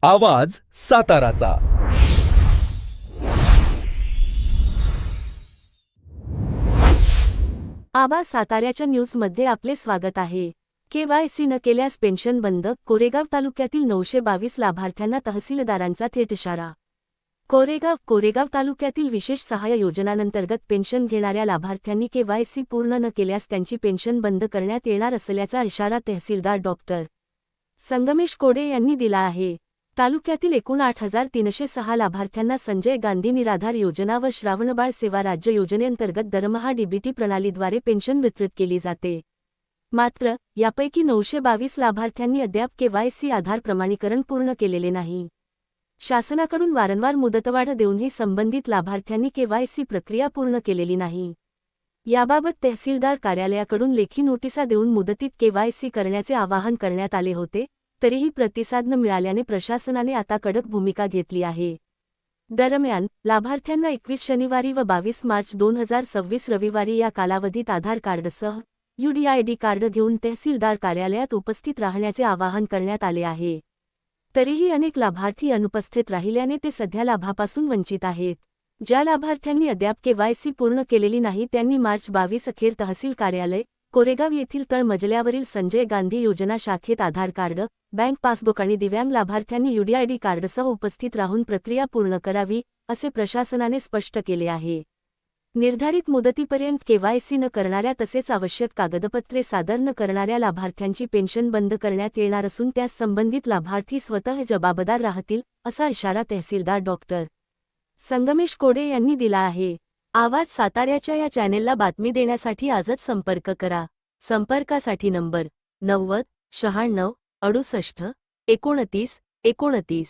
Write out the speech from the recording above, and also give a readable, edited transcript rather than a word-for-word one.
आवाज साताराचा। आवाज साताऱ्याच्या न्यूजमध्ये आपले स्वागत आहे। केवायसी न केल्यास पेन्शन बंद। कोरेगाव तालुक्यातील 922 लाभार्थ्यांना तहसीलदारांचा थेट इशारा। कोरेगाव तालुक्यातील विशेष सहाय्य योजनांतर्गत पेन्शन घेणाऱ्या लाभार्थ्यांनी केवायसी पूर्ण न केल्यास त्यांची पेन्शन बंद करण्यात येणार असल्याचा इशारा तहसीलदार डॉक्टर संगमेश कोडे यांनी दिला आहे। तालुक्यातील एकूण 8306 लाभार्थ्यांना संजय गांधी निराधार योजना व श्रावणबाळ सेवा राज्य योजनेअंतर्गत दरमहा डीबीटी प्रणालीद्वारे पेन्शन वितरित केली जाते। मात्र यापैकी 922 लाभार्थ्यांनी अद्याप केवायसी आधार प्रमाणीकरण पूर्ण केलेले नाही। शासनाकडून वारंवार मुदतवाढ देऊनही संबंधित लाभार्थ्यांनी केवायसी प्रक्रिया पूर्ण केलेली नाही। याबाबत तहसीलदार कार्यालयाकडून लेखी नोटिसा देऊन मुदतीत केवायसी करण्याचे आवाहन करण्यात आले होते, तरीही प्रतिसाद न मिळाल्याने प्रशासनाने आता कडक भूमिका घेतली आहे। दरम्यान लाभार्थ्यांना 21 शनिवारी व 22 मार्च 2026 रविवारी या कालावधीत आधार कार्डसह UDID कार्ड घेऊन तहसीलदार कार्यालयात उपस्थित राहण्याचे आवाहन करण्यात आले आहे। तरीही अनेक लाभार्थी अनुपस्थित राहिल्याने ते सध्या लाभापासून वंचित आहेत। ज्या लाभार्थ्यांनी अद्याप केवायसी पूर्ण केलेली नाही त्यांनी मार्च 22 अखेर तहसील कार्यालय कोरेगाव येथील तळ मजल्यावरील संजय गांधी योजना शाखेत आधार कार्ड, बँक पासबुक आणि दिव्यांग लाभार्थ्यांनी UDID कार्डसह उपस्थित राहून प्रक्रिया पूर्ण करावी, असे प्रशासनाने स्पष्ट केले आहे। निर्धारित मुदतीपर्यंत केवायसी न करणाऱ्या तसेच आवश्यक कागदपत्रे सादर न करणाऱ्या लाभार्थ्यांची पेन्शन बंद करण्यात येणार असून त्यास संबंधित लाभार्थी स्वतः जबाबदार राहतील, असा इशारा तहसीलदार डॉक्टर संगमेश कोडे यांनी दिला आहे। आवाज साताऱ्याच्या या चॅनेलला बातमी देण्यासाठी आजच संपर्क करा। संपर्कासाठी नंबर 90 96 68 29 29।